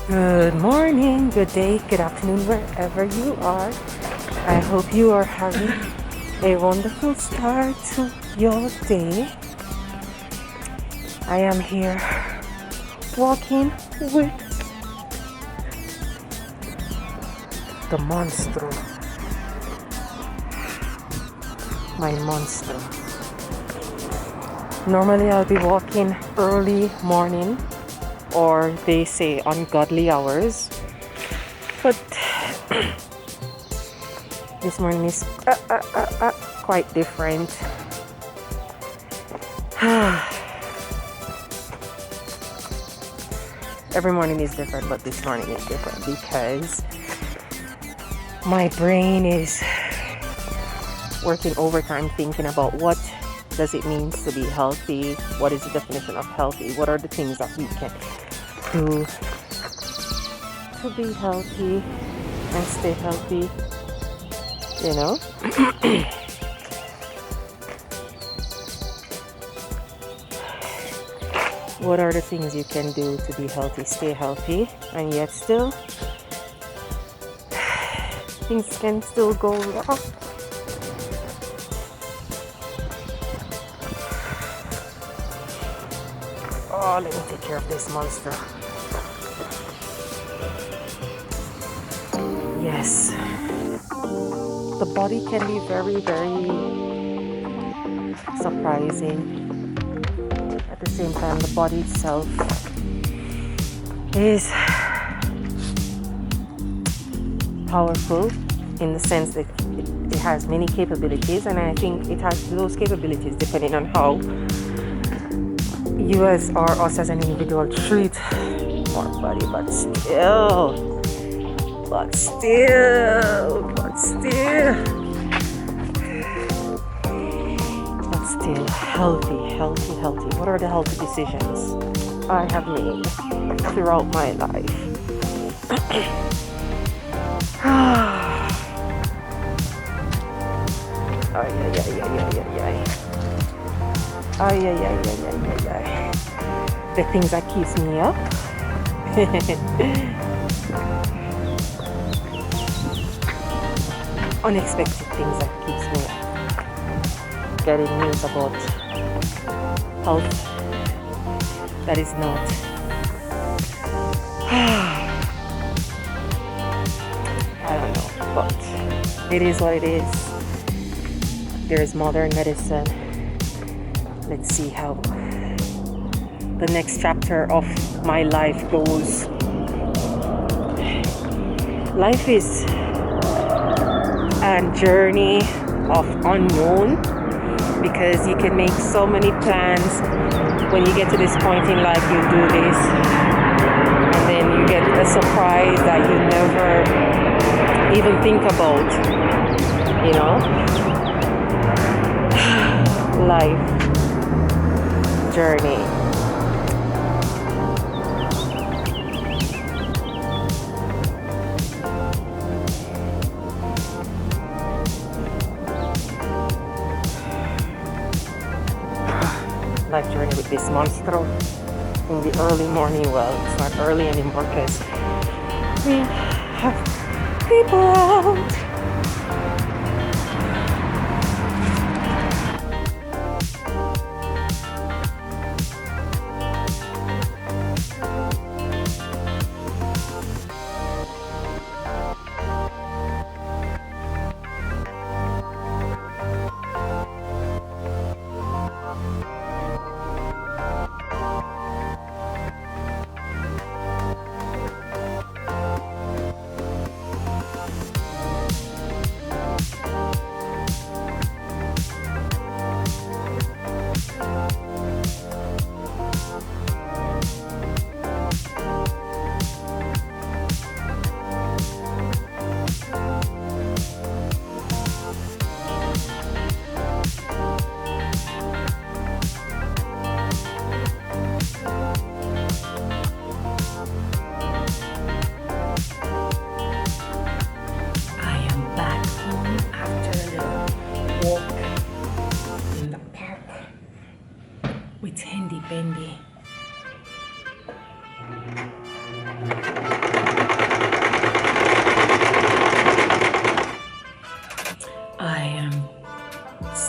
Good morning, good day, good afternoon, wherever you are. I hope you are having a wonderful start to your day. I am here walking with the monster, my monster. Normally I'll be walking early morning, or they say ungodly hours, but this morning is quite different. Every morning is different, but this morning is different because my brain is working overtime thinking about what does it mean to be healthy, what is the definition of healthy, what are the things that we can do to be healthy and stay healthy, you know. What are the things you can do to be healthy, stay healthy, and yet still things can still go wrong. Oh, let me take care of this monster. Yes, the body can be very, very surprising. At the same time, the body itself is powerful in the sense that it has many capabilities, and I think it has those capabilities depending on how you as or us as an individual treat our body, but still healthy. What are the healthy decisions I have made throughout my life? The things that keeps me up. Unexpected things that keeps me up. Getting news about health that is not I don't know, but it is what it is. There is modern medicine. Let's see how the next chapter of my life goes. Life is a journey of unknown, because you can make so many plans. When you get to this point in life, you do this, and then you get a surprise that you never even think about, you know. Life journey. Life journey with this monster in the early morning. Well, it's not early anymore because we have people out.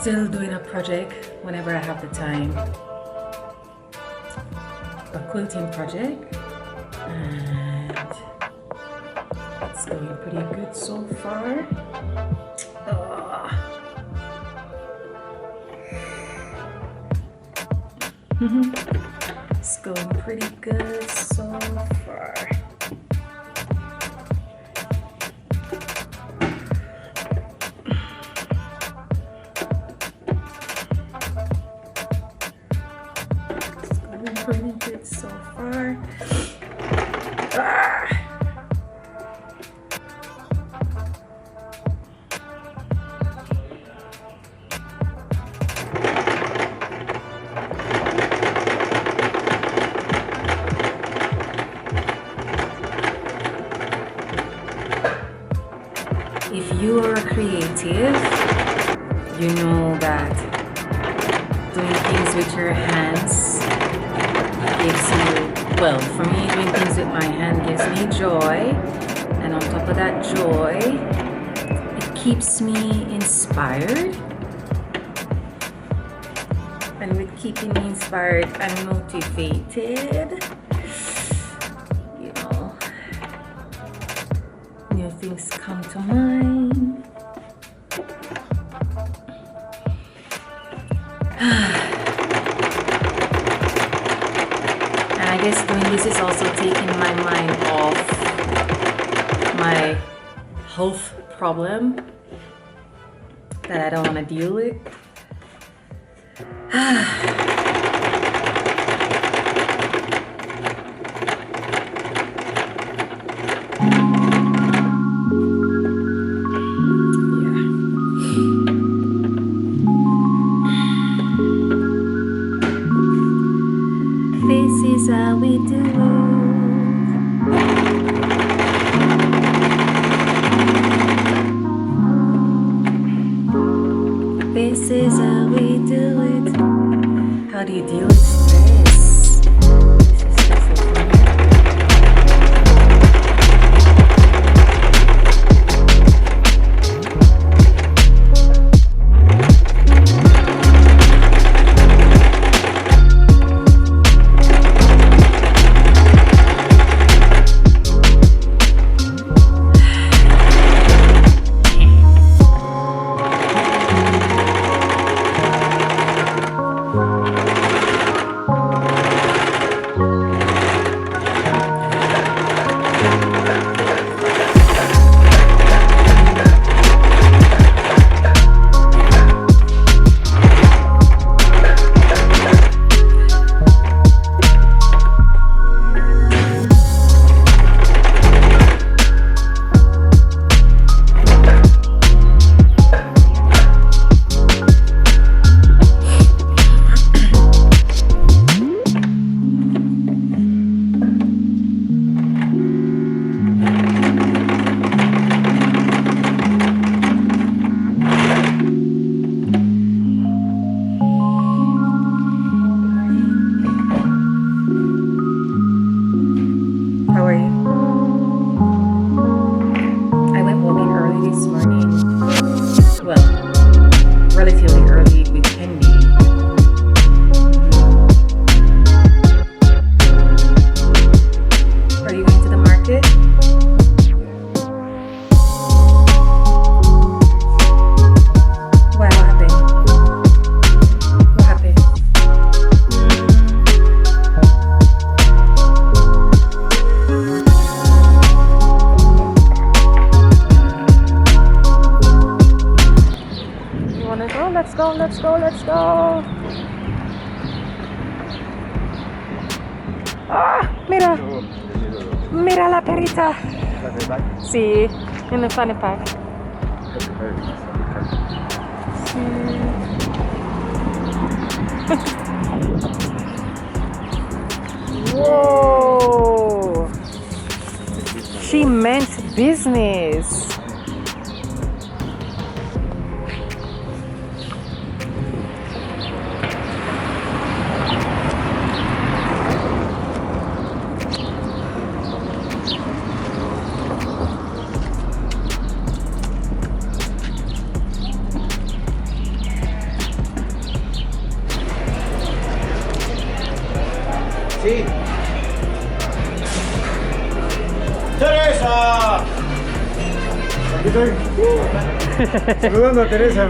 Still doing a project whenever I have the time. A quilting project, and it's going pretty good so far. It's going pretty good so far. Pretty good so far. If you are creative, you know that doing things with your hands gives you, well, for me, doing things with my hand gives me joy, and on top of that joy, it keeps me inspired, and with keeping me inspired and motivated, you know, new things come to mind. I guess doing this is also taking my mind off my health problem that I don't want to deal with. This is how we do it. This is how we do it. How do you deal with stress? This is so funny. Let's go. Ah, mira. Mira la perita. Sí, en el funny pack. Sí. Whoa. She meant business. ¡Teresa! Aquí estoy. Saludando a Teresa.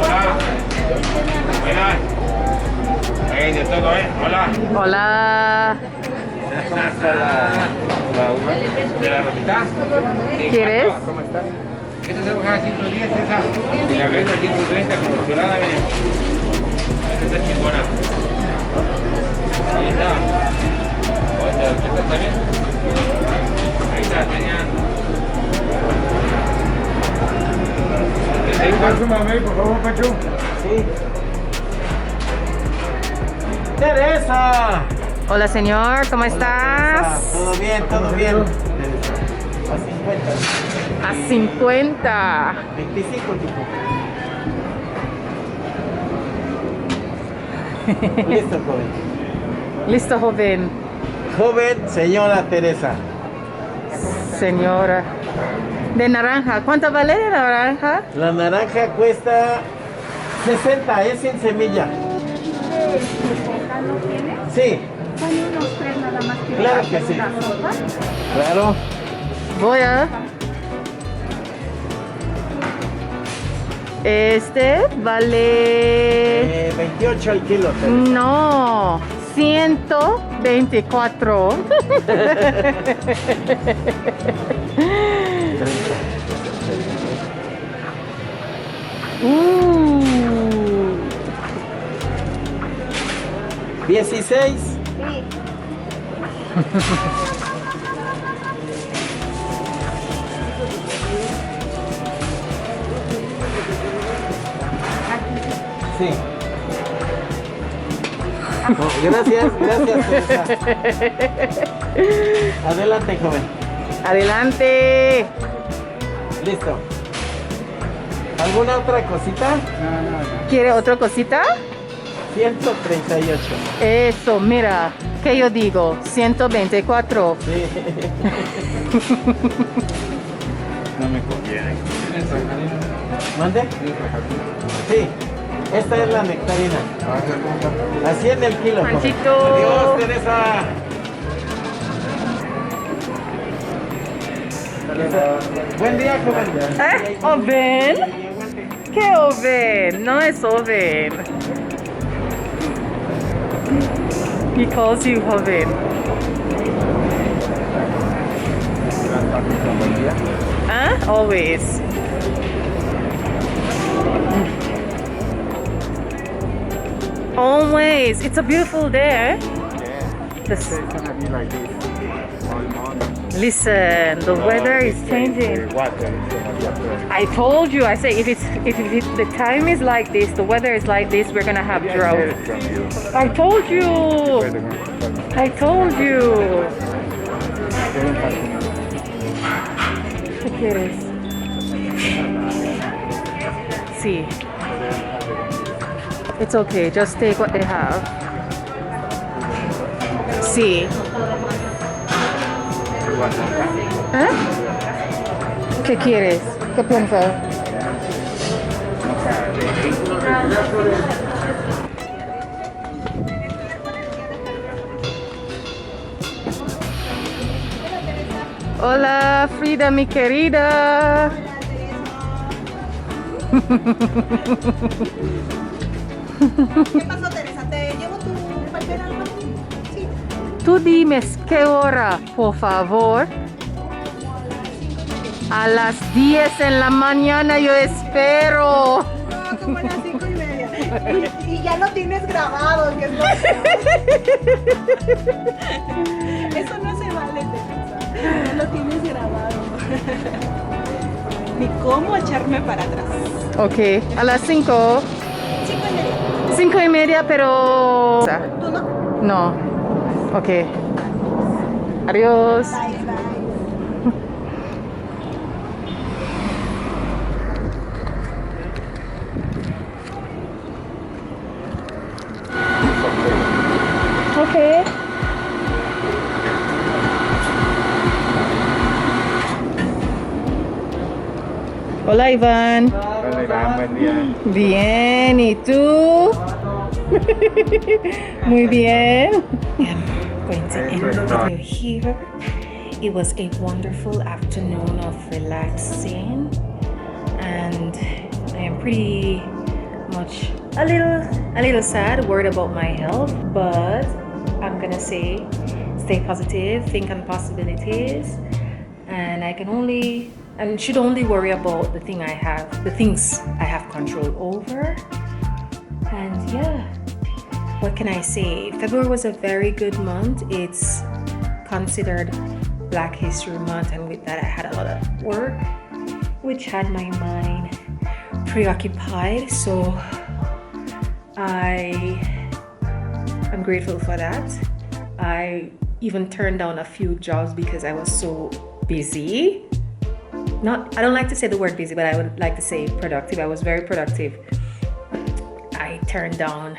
Hola. Buenas. Hay de todo, ¿eh? Hola. Hola. ¿Cómo está la uva? ¿De la rosita? ¿Quieres? ¿Cómo estás? Esta se baja a 110, esa. Y la venta 130 condicionada, miren. Esta está chingona. Ahí está. Oye, ¿esta está bien? Ahí está, tenía. Súmame, por favor, Pacho. Sí. ¡Teresa! Hola, señor, ¿cómo estás? Todo bien, todo bien. A 50. A 50. 25, tipo. Listo, joven. Listo, joven. Joven, señora Teresa. Señora. De naranja. ¿Cuánto vale de naranja? La naranja cuesta 60, es sin semilla. ¿No tiene? Sí, Son unos tres nada más que Claro que sí. una sopa. claro. Voy a... Este vale... 28 al kilo, Teresa. No, 124. Uh, 16. Sí. Sí. Oh, gracias, Teresa. Adelante, joven. Adelante. Listo. ¿Alguna otra cosita? ¿Quiere otra cosita? 138. Eso, mira, ¿qué yo digo? 124. Sí. No me conviene. ¿Mande? Sí. Esta es la nectarina. Así en el kilo, joven. Panchito. Adiós, Teresa. Buen día, joven. ¿Oven? ¿Qué oven? No es oven. He calls you oven. Huh? Always. Always. It's a beautiful day. It's gonna be like this all month. Listen, the weather is changing. The water is gonna be up there. I told you. I say if the time is like this, the weather is like this, we're gonna have drought. Get it from you. I told you. I told you. ¿Qué quieres? Sí. It's okay. Just take what they have. Sí. ¿Eh? ¿Qué quieres? ¿Qué piensas? Hola, Frida, mi querida. ¿Qué pasó, Teresa? ¿Te llevo tu papel algo? Sí. Tú dime qué hora, por favor. A las 10 en la mañana yo espero. No, como a las 5:30. Y ya lo tienes grabado, que es lo Eso no se vale, Teresa. Ya lo tienes grabado. Ni cómo echarme para atrás. Ok, a las 5. 5:30. 5:30, pero... ¿Tú no? No. Ok. Adiós. Bye, bye. Ok. Hola, Ivan. Hola, Iván, buen día. Bien, ¿y tú? Muy bien. I'm going to end the video here. It was a wonderful afternoon of relaxing, and I am pretty much a little sad, worried about my health, but I'm gonna say stay positive, think on possibilities, and I can only and should only worry about the things I have control over. And yeah, what can I say? February was a very good month. It's considered Black History Month, and with that I had a lot of work which had my mind preoccupied, so I'm grateful for that. I even turned down a few jobs because I was so busy. I don't like to say the word busy, but I would like to say productive. I was very productive. I turned down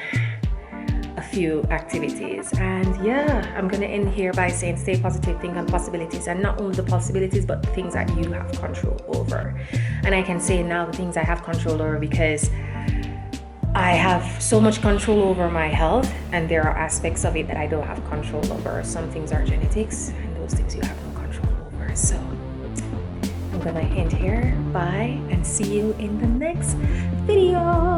a few activities, and yeah, I'm gonna end here by saying stay positive, think on possibilities, and not only the possibilities but the things that you have control over. And I can say now the things I have control over because I have so much control over my health, and there are aspects of it that I don't have control over. Some things are genetics, and those things you have no control over. So I'm gonna end here. Bye, and see you in the next video.